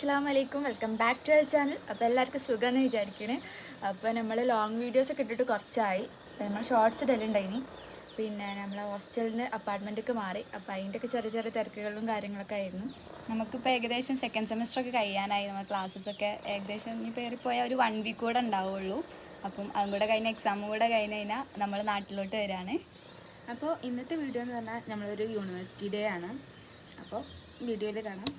അസ്സലാമു അലൈക്കും, welcome back to our channel. അപ്പോൾ എല്ലാവർക്കും സുഖമെന്ന് വിചാരിക്കണേ. അപ്പോൾ നമ്മൾ ലോങ് വീഡിയോസൊക്കെ ഇട്ടിട്ട് കുറച്ചായി. നമ്മൾ ഷോർട്സ് ഇടലുണ്ടായിനി. പിന്നെ നമ്മൾ ഹോസ്റ്റലിൽ നിന്ന് അപ്പാർട്ട്മെൻറ്റൊക്കെ മാറി. അപ്പോൾ അതിൻ്റെയൊക്കെ ചെറിയ ചെറിയ തിരക്കുകളും കാര്യങ്ങളൊക്കെ ആയിരുന്നു. നമുക്കിപ്പോൾ ഏകദേശം സെക്കൻഡ് സെമിസ്റ്ററൊക്കെ കഴിയാനായി. നമ്മൾ ക്ലാസ്സസൊക്കെ ഏകദേശം ഇനിയിപ്പോൾ ഏറിപ്പോയാൽ ഒരു 1 വീക്ക് കൂടെ ഉണ്ടാവുള്ളൂ. അപ്പം അതും കൂടെ കഴിഞ്ഞ എക്സാമും കൂടെ കഴിഞ്ഞ് കഴിഞ്ഞാൽ നമ്മൾ നാട്ടിലോട്ട് വരികയാണ്. അപ്പോൾ ഇന്നത്തെ വീഡിയോ എന്ന് പറഞ്ഞാൽ നമ്മളൊരു യൂണിവേഴ്സിറ്റി ഡേ ആണ്. അപ്പോൾ വീഡിയോയിൽ കാണാം.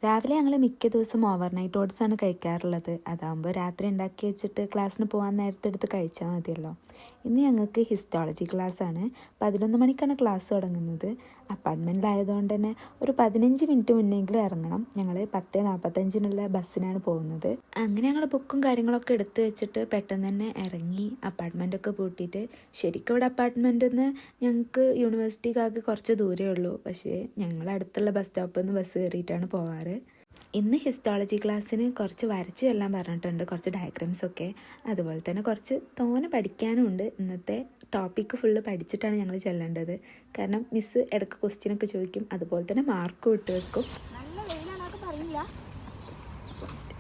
രാവിലെ ഞങ്ങൾ മിക്ക ദിവസം ഓവർനൈറ്റ് ഓട്സാണ് കഴിക്കാറുള്ളത്. അതാകുമ്പോൾ രാത്രി ഉണ്ടാക്കി വെച്ചിട്ട് ക്ലാസ്സിന് പോകാൻ നേരത്തെ എടുത്ത് കഴിച്ചാൽ മതിയല്ലോ. ഇന്ന് ഞങ്ങൾക്ക് ഹിസ്റ്റോളജി ക്ലാസ്സാണ്. 11 മണിക്കാണ് ക്ലാസ് തുടങ്ങുന്നത്. അപ്പാർട്ട്മെൻറ്റിലായതുകൊണ്ട് തന്നെ ഒരു 15 മിനിറ്റ് മുന്നെങ്കിലും ഇറങ്ങണം. ഞങ്ങൾ 10:45 ബസ്സിനാണ് പോകുന്നത്. അങ്ങനെ ഞങ്ങൾ ബുക്കും കാര്യങ്ങളൊക്കെ എടുത്ത് വെച്ചിട്ട് പെട്ടെന്ന് തന്നെ ഇറങ്ങി. അപ്പാർട്ട്മെൻറ്റൊക്കെ പൂട്ടിയിട്ട്, ശരിക്കും ഇവിടെ അപ്പാർട്ട്മെൻറ്റിൽ നിന്ന് ഞങ്ങൾക്ക് യൂണിവേഴ്സിറ്റിക്കാർക്ക് കുറച്ച് ദൂരമേ ഉള്ളൂ. പക്ഷേ ഞങ്ങൾ അടുത്തുള്ള ബസ് സ്റ്റോപ്പിൽ നിന്ന് ബസ് കയറിയിട്ടാണ് പോവാറ്. ഇന്ന് ഹിസ്റ്റോളജി ക്ലാസ്സിന് കുറച്ച് വരച്ച് ചെല്ലാൻ പറഞ്ഞിട്ടുണ്ട്, കുറച്ച് ഡയഗ്രാംസൊക്കെ. അതുപോലെ തന്നെ കുറച്ച് തോനെ പഠിക്കാനും ഉണ്ട്. ഇന്നത്തെ ടോപ്പിക്ക് ഫുള്ള് പഠിച്ചിട്ടാണ് ഞങ്ങൾ ചെല്ലേണ്ടത്. കാരണം മിസ്സ് ഇടയ്ക്ക് ക്വസ്റ്റ്യനൊക്കെ ചോദിക്കും, അതുപോലെ തന്നെ മാർക്കും ഇട്ട് വെക്കും. നല്ല വെയിലാണൊക്കെ പറയില്ല.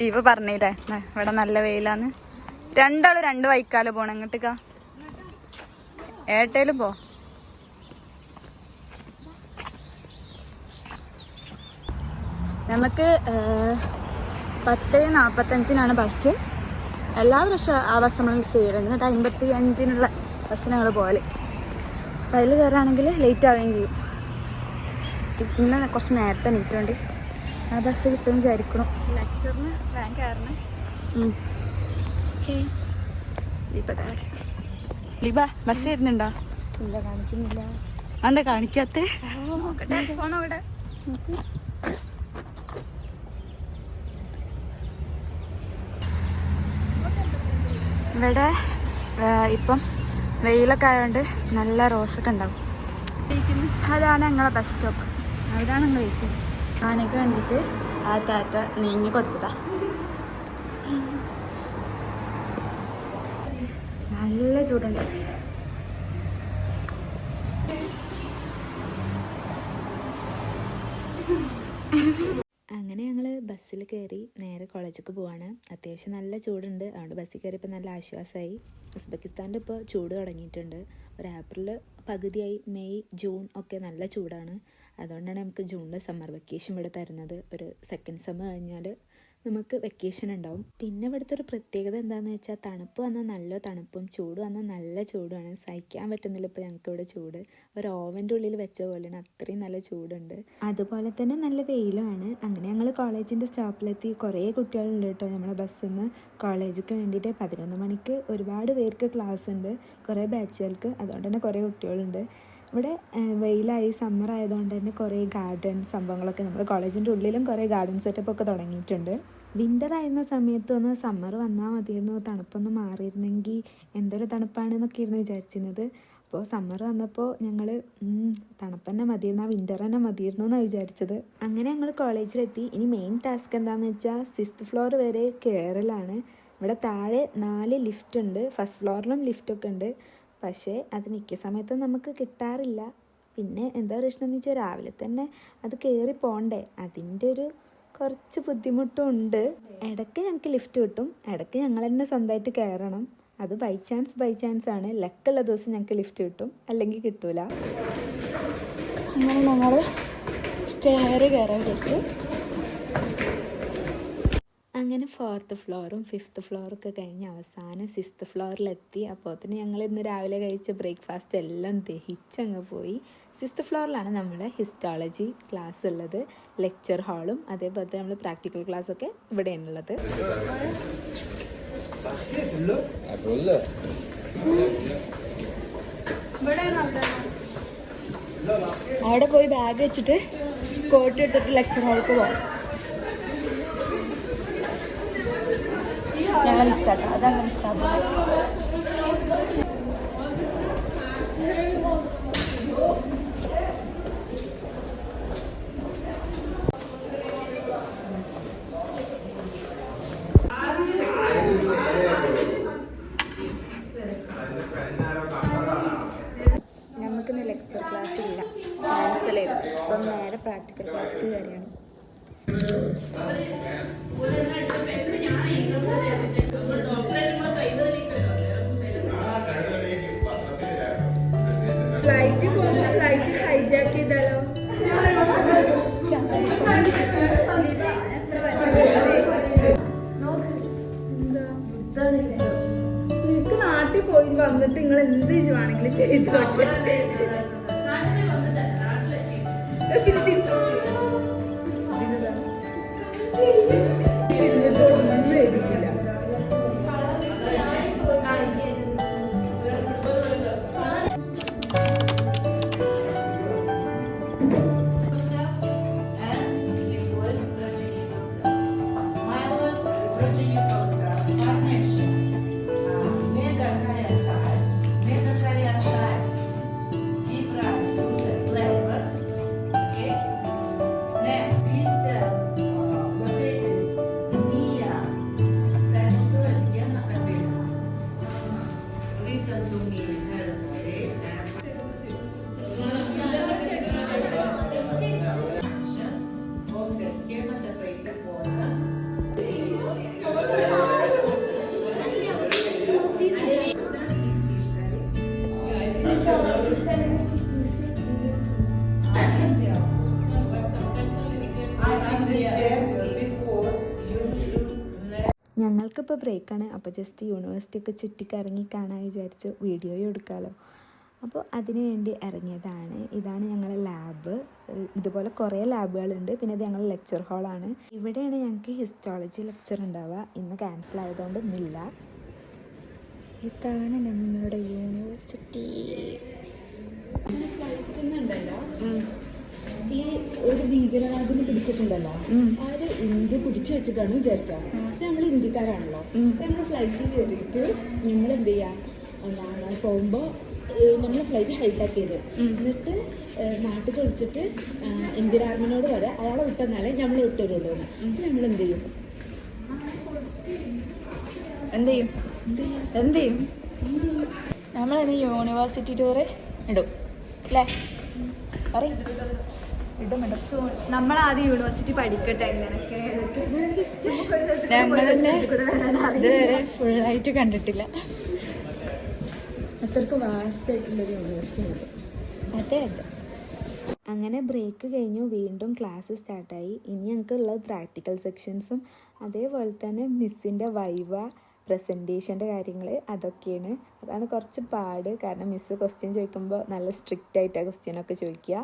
ഇവ പറഞ്ഞില്ലേ ഇവിടെ നല്ല വെയിലാന്ന്. രണ്ടാള് 2 വൈക്കാല് പോണം. എങ്ങോട്ടേക്കാ? ഏട്ടേലും പോ. നമുക്ക് 10:45 ബസ്. എല്ലാ വർഷവും ആ ബസ് നമ്മൾ മിസ് ചെയ്യലുണ്ട്. എന്നിട്ട് 55 ബസ്സിന് ഞങ്ങൾ പോകല്. അപ്പം അതിൽ കയറുകയാണെങ്കിൽ ലേറ്റ് ആവുകയും ചെയ്യും. ഇന്ന് കുറച്ച് നേരത്തെ എണീറ്റുകൊണ്ട് ആ ബസ് കിട്ടുമെന്ന് വിചാരിക്കണം. ലെക്ചറിന് വേഗം കയറണം. ലിബ ബസ് വരുന്നുണ്ടോ? ഇല്ല, കാണിക്കുന്നില്ല. എന്താ കാണിക്കാത്ത? ഫോണവിടെ. ഇവിടെ ഇപ്പം വെയിലൊക്കെ ആയതുകൊണ്ട് നല്ല റോസൊക്കെ ഉണ്ടാവും. അതാണ് ഞങ്ങളെ ബസ് സ്റ്റോപ്പ്. അവിടെയാണ് ഞങ്ങൾ വെയിറ്റ്. ആനയ്ക്ക് വേണ്ടിയിട്ട് ആ താത്ത നീങ്ങി കൊടുത്തതാ. നല്ല ചൂടുണ്ട്. അങ്ങനെ ഞങ്ങൾ ബസ്സിൽ കയറി നേരെ കോളേജിലേക്ക് പോവാണ്. അത്യാവശ്യം നല്ല ചൂടുണ്ട്. അതുകൊണ്ട് ബസ്സിൽ കയറിയപ്പോൾ നല്ല ആശ്വാസമായി. ഉസ്ബെക്കിസ്ഥാൻ്റെ ഇപ്പോൾ ചൂട് തുടങ്ങിയിട്ടുണ്ട്. ഒരു ഏപ്രിൽ പകുതിയായി, മെയ് ജൂൺ ഒക്കെ നല്ല ചൂടാണ്. അതുകൊണ്ടാണ് നമുക്ക് ജൂണിൽ സമ്മർ വെക്കേഷൻ ഇവിടെ തരുന്നത്. ഒരു സെക്കൻഡ് സെമ്മ് കഴിഞ്ഞാൽ നമുക്ക് വെക്കേഷൻ ഉണ്ടാവും. പിന്നെ ഇവിടുത്തെ ഒരു പ്രത്യേകത എന്താണെന്ന് വെച്ചാൽ, തണുപ്പ് വന്നാൽ നല്ല തണുപ്പും ചൂട് വന്നാൽ നല്ല ചൂടുമാണ്. സഹിക്കാൻ പറ്റുന്നില്ല ഇപ്പോൾ ഞങ്ങൾക്ക് ഇവിടെ ചൂട്. ഒരു ഓവൻ്റെ ഉള്ളിൽ വെച്ച പോലെയാണ്, അത്രയും നല്ല ചൂടുണ്ട്. അതുപോലെ തന്നെ നല്ല വെയിലുമാണ്. അങ്ങനെ ഞങ്ങൾ കോളേജിൻ്റെ സ്റ്റോപ്പിലെത്തി. കുറേ കുട്ടികളുണ്ട് കേട്ടോ നമ്മളെ ബസ്സിൽ നിന്ന് കോളേജിലേക്ക് വേണ്ടിയിട്ട്. 11 മണിക്ക് ഒരുപാട് പേർക്ക് ക്ലാസ് ഉണ്ട്, കുറേ ബാച്ചുകൾക്ക്. അതുകൊണ്ട് തന്നെ കുറേ കുട്ടികളുണ്ട്. ഇവിടെ വെയിലായി സമ്മർ ആയതുകൊണ്ട് തന്നെ കുറേ ഗാർഡൻ സംഭവങ്ങളൊക്കെ നമ്മുടെ കോളേജിൻ്റെ ഉള്ളിലും കുറേ ഗാർഡൻ സെറ്റപ്പൊക്കെ തുടങ്ങിയിട്ടുണ്ട്. വിൻ്റർ ആയിരുന്ന സമയത്ത് ഒന്ന് സമ്മർ വന്നാൽ മതിയെന്നോ, തണുപ്പൊന്ന് മാറിയിരുന്നെങ്കിൽ എന്തൊരു തണുപ്പാണെന്നൊക്കെ ആയിരുന്നു വിചാരിച്ചിരുന്നത്. അപ്പോൾ സമ്മർ വന്നപ്പോൾ ഞങ്ങൾ തണുപ്പ് തന്നെ മതിയിരുന്നു, വിൻ്റർ തന്നെ മതിയിരുന്നു എന്നാണ് വിചാരിച്ചത്. അങ്ങനെ ഞങ്ങൾ കോളേജിലെത്തി. ഇനി മെയിൻ ടാസ്ക് എന്താണെന്ന് വെച്ചാൽ 6th ഫ്ലോർ വരെ കയറലാണ്. ഇവിടെ താഴെ 4 ലിഫ്റ്റ് ഉണ്ട്. ഫസ്റ്റ് ഫ്ലോറിലും ലിഫ്റ്റൊക്കെ ഉണ്ട്. പക്ഷേ അത് മിക്ക സമയത്തും നമുക്ക് കിട്ടാറില്ല. പിന്നെ എന്താ പ്രശ്നം എന്ന് വെച്ചാൽ രാവിലെ തന്നെ അത് കയറി പോകണ്ടേ, അതിൻ്റെ ഒരു കുറച്ച് ബുദ്ധിമുട്ടും ഉണ്ട്. ഇടയ്ക്ക് ഞങ്ങൾക്ക് ലിഫ്റ്റ് കിട്ടും, ഇടയ്ക്ക് ഞങ്ങൾ തന്നെ സ്വന്തമായിട്ട് കയറണം. അത് ബൈ ചാൻസ് ആണ്. ലക്കുള്ള ദിവസം ഞങ്ങൾക്ക് ലിഫ്റ്റ് കിട്ടും, അല്ലെങ്കിൽ കിട്ടൂല. അങ്ങനെ ഞങ്ങൾ സ്റ്റെയർ കയറാൻ വിചാരിച്ച് അങ്ങനെ 4th ഫ്ലോറും 5th ഫ്ലോറൊക്കെ കഴിഞ്ഞ് അവസാനം 6th ഫ്ലോറിലെത്തി. അപ്പോൾ തന്നെ ഞങ്ങൾ ഇന്ന് രാവിലെ കഴിച്ച ബ്രേക്ക്ഫാസ്റ്റ് എല്ലാം ദഹിച്ചങ്ങ് പോയി. 6th ഫ്ലോറിലാണ് നമ്മുടെ ഹിസ്റ്റോളജി ക്ലാസ് ഉള്ളത്. ലെക്ചർ ഹാളും അതേപോലെ തന്നെ നമ്മൾ പ്രാക്ടിക്കൽ ക്ലാസ്സൊക്കെ ഇവിടെയാണുള്ളത്. അവിടെ പോയി ബാഗ് വെച്ചിട്ട് കോട്ട് ഇട്ടിട്ട് ലെക്ചർ ഹാൾക്ക് പോകാം. ഞങ്ങൾ മിസ്സാക്കാം, അതങ്ങനെ മിസ്സാക്കാം. നമുക്കിന്ന് ലെക്ചർ ക്ലാസ് ഇല്ല, ക്യാൻസൽ ചെയ്തു. അപ്പം നേരെ പ്രാക്ടിക്കൽ ക്ലാസ്സിക്ക് കയറിയാണ്. ഫ്ലൈറ്റ് ഹൈജാക്ക് ചെയ്താലോ? നിനക്ക് നാട്ടിൽ പോയി വന്നിട്ട് നിങ്ങൾ എന്ത് വേണമെങ്കിലും ചെയ്തു. ഞങ്ങൾക്കിപ്പോൾ ബ്രേക്കാണ്. അപ്പോൾ ജസ്റ്റ് യൂണിവേഴ്സിറ്റി ഒക്കെ ചുറ്റിക്കറങ്ങി കാണാൻ വിചാരിച്ചു വീഡിയോയും എടുക്കാമല്ലോ. അപ്പോൾ അതിനു വേണ്ടി ഇറങ്ങിയതാണ്. ഇതാണ് ഞങ്ങളെ ലാബ്. ഇതുപോലെ കുറേ ലാബുകളുണ്ട്. പിന്നെ ഇത് ഞങ്ങളുടെ ലെക്ചർ ഹാളാണ്. ഇവിടെയാണ് ഞങ്ങൾക്ക് ഹിസ്റ്റോളജി ലെക്ചർ ഉണ്ടാവുക. ഇന്ന് ക്യാൻസൽ ആയതുകൊണ്ട് ഇന്നില്ല. ഇതാണ് നമ്മുടെ യൂണിവേഴ്സിറ്റി. ഫ്ലൈറ്റുന്നുണ്ടല്ലോ, ഈ ഒരു ഭീകരവാദിനെ പിടിച്ചിട്ടുണ്ടല്ലോ, ആര് ഇന്ത്യ പിടിച്ചു വെച്ചിട്ടാണ് വിചാരിച്ചോ. നമ്മൾ ഇന്ത്യക്കാരാണല്ലോ. നമ്മൾ ഫ്ലൈറ്റ് കയറിയിട്ട് നമ്മൾ എന്ത് ചെയ്യാം, എന്താണ് പോകുമ്പോൾ നമ്മൾ ഫ്ലൈറ്റ് ഹൈജാക്ക് ചെയ്ത് എന്നിട്ട് നാട്ടിൽ വിളിച്ചിട്ട് ഇന്ത്യൻ ആർമിനോട് വരെ അയാളെ വിട്ടെന്നാലേ നമ്മൾ വിട്ടുവരുള്ളൂ. അപ്പം നമ്മൾ എന്ത് ചെയ്യും? നമ്മളതിന് യൂണിവേഴ്സിറ്റി ടൂറ് ഇടും അല്ലേ? പറയും നമ്മൾ ആദ്യം യൂണിവേഴ്സിറ്റി പഠിക്കട്ടെ. എങ്ങനെയൊക്കെ ഇതുവരെ ഫുള്ളായിട്ട് കണ്ടിട്ടില്ല. അത്രക്ക് വാസ്റ്റ് ആയിട്ടുള്ളൊരു യൂണിവേഴ്സിറ്റി ഉണ്ട്. അതെ അതെ. അങ്ങനെ ബ്രേക്ക് കഴിഞ്ഞു, വീണ്ടും ക്ലാസ് സ്റ്റാർട്ടായി. ഇനി ഞങ്ങൾക്കുള്ള പ്രാക്ടിക്കൽ സെക്ഷൻസും അതേപോലെ തന്നെ മിസ്സിൻ്റെ വൈവ പ്രസൻറ്റേഷൻ്റെ കാര്യങ്ങൾ അതൊക്കെയാണ്. അതാണ് കുറച്ച് പാട്. കാരണം മിസ്സ് ക്വസ്റ്റ്യൻ ചോദിക്കുമ്പോൾ നല്ല സ്ട്രിക്റ്റ് ആയിട്ടാണ് ക്വസ്റ്റ്യനൊക്കെ ചോദിക്കുക.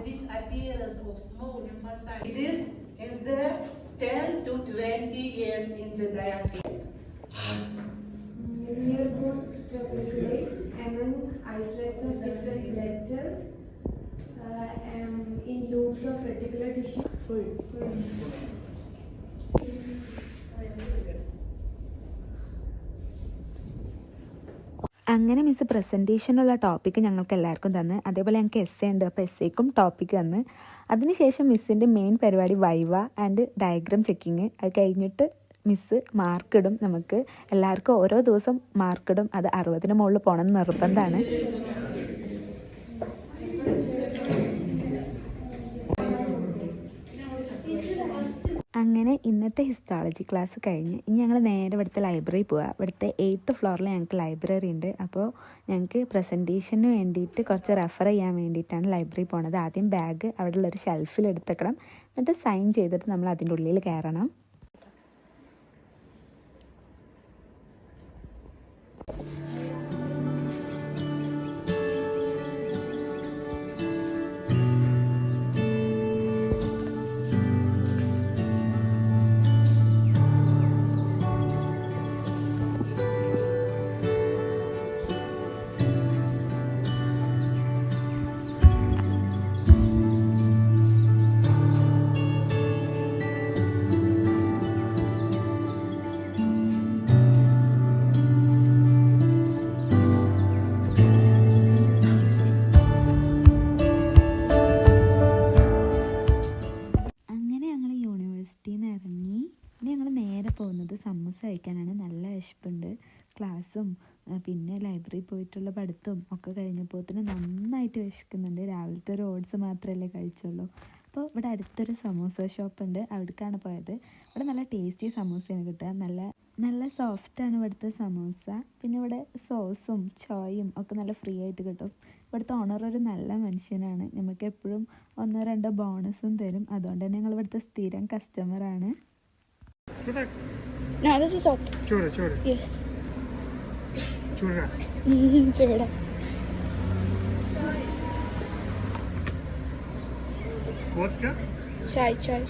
In loops of reticular tissue. അങ്ങനെ മിസ്സ് പ്രസൻറ്റേഷനുള്ള ടോപ്പിക്ക് ഞങ്ങൾക്ക് എല്ലാവർക്കും തന്ന്. അതേപോലെ ഞങ്ങൾക്ക് എസ്സേ ഉണ്ട്. അപ്പോൾ എസ്സേക്കും ടോപ്പിക്ക് തന്ന്. അതിനുശേഷം മിസ്സിൻ്റെ മെയിൻ പരിപാടി വൈവ ആൻഡ് ഡയഗ്രാം ചെക്കിങ്. അത് കഴിഞ്ഞിട്ട് മിസ്സ് മാർക്കിടും. നമുക്ക് എല്ലാവർക്കും ഓരോ ദിവസം മാർക്കിടും. അത് 60-ന് മുകളിൽ പോകണം നിർബന്ധമാണ്. അങ്ങനെ ഇന്നത്തെ ഹിസ്റ്റോളജി ക്ലാസ് കഴിഞ്ഞ് ഇനി ഞങ്ങൾ നേരെ ഇവിടുത്തെ ലൈബ്രറി പോവുക. ഇവിടുത്തെ 8th ഫ്ലോറിൽ ഞങ്ങൾക്ക് ലൈബ്രറി ഉണ്ട്. അപ്പോൾ ഞങ്ങൾക്ക് പ്രസൻറ്റേഷന് വേണ്ടിയിട്ട് കുറച്ച് റെഫർ ചെയ്യാൻ വേണ്ടിയിട്ടാണ് ലൈബ്രറി പോണത്. ആദ്യം ബാഗ് അവിടെ ഉള്ളൊരു ഷെൽഫിൽ എടുത്തേക്കണം. എന്നിട്ട് സൈൻ ചെയ്തിട്ട് നമ്മൾ അതിൻ്റെ ഉള്ളിൽ കയറണം. ക്ലാസ്സും പിന്നെ ലൈബ്രറി പോയിട്ടുള്ള പഠിത്തവും ഒക്കെ കഴിഞ്ഞപ്പോഴത്തേന് നന്നായിട്ട് വിശക്കുന്നുണ്ട്. രാവിലത്തെ ഒരു ഓട്സ് മാത്രമല്ലേ കഴിച്ചുള്ളൂ. അപ്പോൾ ഇവിടെ അടുത്തൊരു സമൂസ ഷോപ്പുണ്ട്, അവിടേക്കാണ് പോയത്. ഇവിടെ നല്ല ടേസ്റ്റി സമൂസയാണ് കിട്ടുക, നല്ല സോഫ്റ്റാണ് ഇവിടുത്തെ സമൂസ. പിന്നെ ഇവിടെ സോസും ചോയും ഒക്കെ നല്ല ഫ്രീ ആയിട്ട് കിട്ടും. ഇവിടുത്തെ ഓണർ ഒരു നല്ല മനുഷ്യനാണ്, നമുക്ക് എപ്പോഴും 1-2 ബോണസും തരും. അതുകൊണ്ട് തന്നെ ഞങ്ങൾ ഇവിടുത്തെ സ്ഥിരം കസ്റ്റമറാണ്. No, this is okay. Chura. Yes. Chura. Chura. Vodka? Chai. Chai?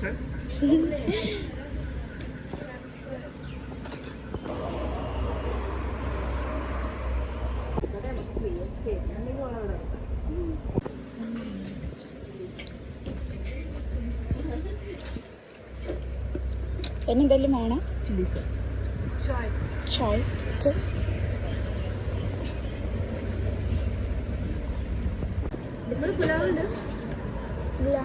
പിന്നെ എന്തെങ്കിലും വേണം? Chilli sauce. ചായ്. ഓക്കെ. ഇല്ല.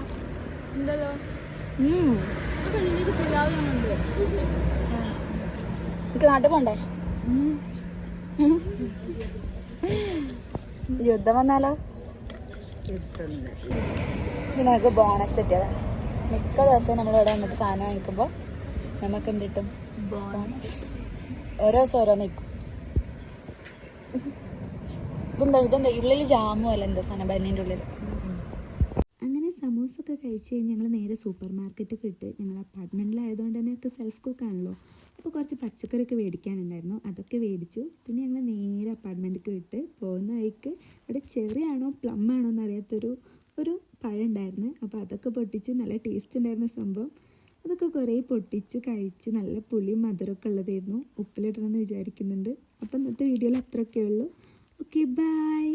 എനിക്ക് നാട്ടിൽ പോണ്ടേ? യുദ്ധം വന്നാലോ? ഇത് നമുക്ക് ബോണസ് കിട്ടിയതാ. മിക്ക ദിവസവും നമ്മളിവിടെ വന്നിട്ട് സാധനം വാങ്ങിക്കുമ്പോൾ നമുക്ക് എന്ത് കിട്ടും? ബോണസ്. ഓരോ ദിവസം ഓരോന്ന് നിൽക്കും. ഇതെന്താ ഉള്ളിൽ ജാമോ അല്ല എന്താ സാധനം ബന്നീൻ്റെ ഉള്ളിൽ. അങ്ങനെ സമൂസൊക്കെ കഴിച്ച് കഴിഞ്ഞ് ഞങ്ങൾ നേരെ സൂപ്പർ മാർക്കറ്റിൽ വിട്ട്, ഞങ്ങൾ അപ്പാർട്ട്മെൻറ്റിലായതുകൊണ്ട് തന്നെ ഒക്കെ സെൽഫ് കുക്കാണല്ലോ. അപ്പോൾ കുറച്ച് പച്ചക്കറിയൊക്കെ മേടിക്കാനുണ്ടായിരുന്നു, അതൊക്കെ മേടിച്ചു. പിന്നെ ഞങ്ങൾ നേരെ അപ്പാർട്ട്മെൻറ്റിലേക്ക് വിട്ട് പോകുന്ന വഴിക്ക് ഇവിടെ ചെറിയാണോ പ്ലം ആണോ എന്നറിയാത്തൊരു പഴം ഉണ്ടായിരുന്നു. അപ്പോൾ അതൊക്കെ പൊട്ടിച്ച് നല്ല ടേസ്റ്റ് ഉണ്ടായിരുന്ന സംഭവം. അതൊക്കെ കുറേ പൊട്ടിച്ച് കഴിച്ച് നല്ല പുളിയും മധുരമൊക്കെ ഉള്ളതായിരുന്നു. ഉപ്പിലിടണമെന്ന് വിചാരിക്കുന്നുണ്ട്. അപ്പോൾ ഇന്നത്തെ വീഡിയോയിൽ അത്രയൊക്കെ ഉള്ളൂ. Okay, by.